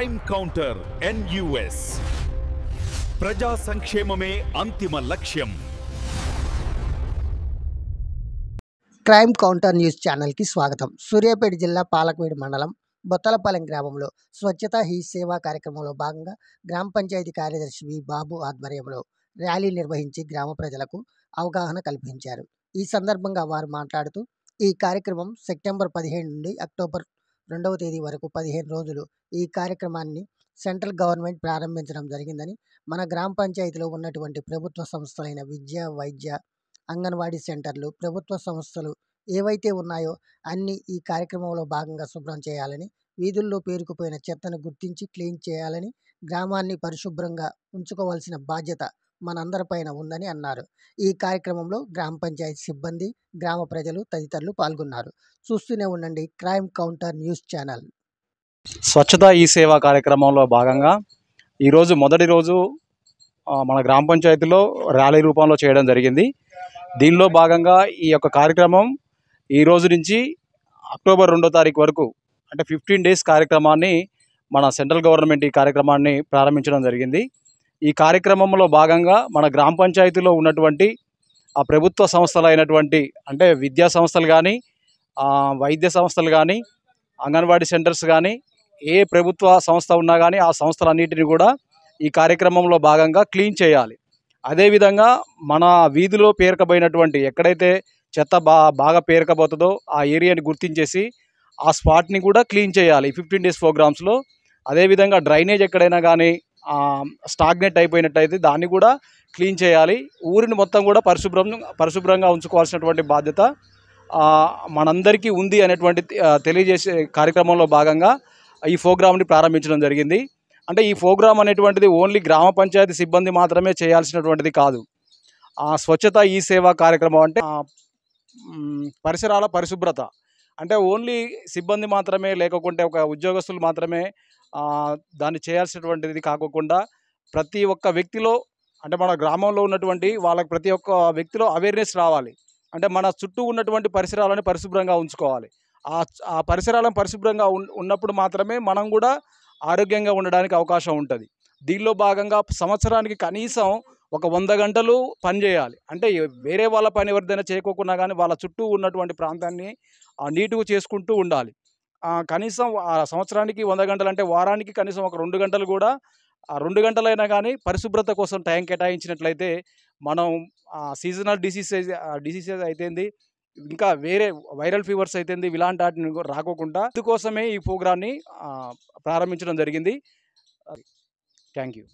Crime counter NUS. ప్రజా సంక్షేమమే అంతిమ లక్ష్యం. క్రైమ్ కౌంటర్ న్యూస్ ఛానల్కి స్వాగతం. సూర్యాపేట జిల్లా పాలకవేడు మండలం బొత్తలపాలెం గ్రామంలో స్వచ్ఛత హీ సేవా కార్యక్రమంలో భాగంగా గ్రామ పంచాయతీ కార్యదర్శి వి బాబు ఆధ్వర్యంలో ర్యాలీ నిర్వహించి గ్రామ ప్రజలకు అవగాహన కల్పించారు. ఈ సందర్భంగా వారు మాట్లాడుతూ ఈ కార్యక్రమం సెప్టెంబర్ 15 నుండి అక్టోబర్ 2వ తేదీ వరకు 15 రోజులు ఈ కార్యక్రమాన్ని సెంట్రల్ గవర్నమెంట్ ప్రారంభించడం జరిగిందని, మన గ్రామ పంచాయతీలో ఉన్నటువంటి ప్రభుత్వ సంస్థలైన విద్య, వైద్య, అంగన్వాడీ సెంటర్లు, ప్రభుత్వ సంస్థలు ఏవైతే ఉన్నాయో అన్నీ ఈ కార్యక్రమంలో భాగంగా శుభ్రం చేయాలని, వీధుల్లో పేరుకుపోయిన చెత్తను గుర్తించి క్లీన్ చేయాలని, గ్రామాన్ని పరిశుభ్రంగా ఉంచుకోవాల్సిన బాధ్యత మనందరిపైన ఉందని అన్నారు. ఈ కార్యక్రమంలో గ్రామ పంచాయతీ సిబ్బంది, గ్రామ ప్రజలు తదితరులు పాల్గొన్నారు. చూస్తూనే ఉండండి క్రైమ్ కౌంటర్ న్యూస్ ఛానల్. స్వచ్ఛత ఈ సేవా కార్యక్రమంలో భాగంగా ఈరోజు మొదటి రోజు మన గ్రామ పంచాయతీలో ర్యాలీ రూపంలో చేయడం జరిగింది. దీనిలో భాగంగా ఈ యొక్క కార్యక్రమం ఈ రోజు నుంచి అక్టోబర్ 2వ తారీఖు వరకు అంటే 15 డేస్ కార్యక్రమాన్ని మన సెంట్రల్ గవర్నమెంట్ ఈ కార్యక్రమాన్ని ప్రారంభించడం జరిగింది. ఈ కార్యక్రమంలో భాగంగా మన గ్రామ పంచాయతీలో ఉన్నటువంటి ఆ ప్రభుత్వ సంస్థలు అయినటువంటి అంటే విద్యా సంస్థలు కానీ, వైద్య సంస్థలు కానీ, అంగన్వాడీ సెంటర్స్ కానీ, ఏ ప్రభుత్వ సంస్థ ఉన్నా కానీ ఆ సంస్థలన్నిటిని కూడా ఈ కార్యక్రమంలో భాగంగా క్లీన్ చేయాలి. అదేవిధంగా మన వీధిలో పేరుకబోయినటువంటి ఎక్కడైతే చెత్త బాగా పేరుకబోతుందో ఆ ఏరియాని గుర్తించేసి ఆ స్పాట్ని కూడా క్లీన్ చేయాలి 15 డేస్ ప్రోగ్రామ్స్లో. అదేవిధంగా డ్రైనేజ్ ఎక్కడైనా కానీ స్టాగ్నేట్ అయిపోయినట్టయితే దాన్ని కూడా క్లీన్ చేయాలి. ఊరిని మొత్తం కూడా పరిశుభ్రంగా ఉంచుకోవాల్సినటువంటి బాధ్యత మనందరికీ ఉంది అనేటువంటి తెలియజేసే కార్యక్రమంలో భాగంగా ఈ ప్రోగ్రామ్ని ప్రారంభించడం జరిగింది. అంటే ఈ ప్రోగ్రామ్ అనేటువంటిది ఓన్లీ గ్రామ పంచాయతీ సిబ్బంది మాత్రమే చేయాల్సినటువంటిది కాదు. స్వచ్ఛత ఈ సేవా కార్యక్రమం అంటే పరిసరాల పరిశుభ్రత అంటే ఓన్లీ సిబ్బంది మాత్రమే లేకుంటే ఒక ఉద్యోగస్తులు మాత్రమే దాన్ని చేయాల్సినటువంటిది కాకుండా ప్రతి ఒక్క వ్యక్తిలో అంటే మన గ్రామంలో ఉన్నటువంటి వాళ్ళకి ప్రతి ఒక్క వ్యక్తిలో అవేర్నెస్ రావాలి. అంటే మన చుట్టూ ఉన్నటువంటి పరిసరాలను పరిశుభ్రంగా ఉంచుకోవాలి. ఆ పరిసరాలను పరిశుభ్రంగా ఉన్నప్పుడు మాత్రమే మనం కూడా ఆరోగ్యంగా ఉండడానికి అవకాశం ఉంటుంది. దీనిలో భాగంగా సంవత్సరానికి కనీసం ఒక 100 గంటలు పనిచేయాలి. అంటే వేరే వాళ్ళ పని ఎవరిదైనా చేయకోకుండా కానీ వాళ్ళ చుట్టూ ఉన్నటువంటి ప్రాంతాన్ని నీట్గా చేసుకుంటూ ఉండాలి. కనీసం సంవత్సరానికి 100 గంటలు అంటే వారానికి కనీసం ఒక 2 గంటలు కూడా 2 గంటలైనా కానీ పరిశుభ్రత కోసం టైం కేటాయించినట్లయితే మనం సీజనల్ డిసీజెస్ అయితేంది, ఇంకా వేరే వైరల్ ఫీవర్స్ అయితేంది, ఇలాంటి వాటిని రాకోకుండా ఇందుకోసమే ఈ ప్రోగ్రాన్ని ప్రారంభించడం జరిగింది. Thank you.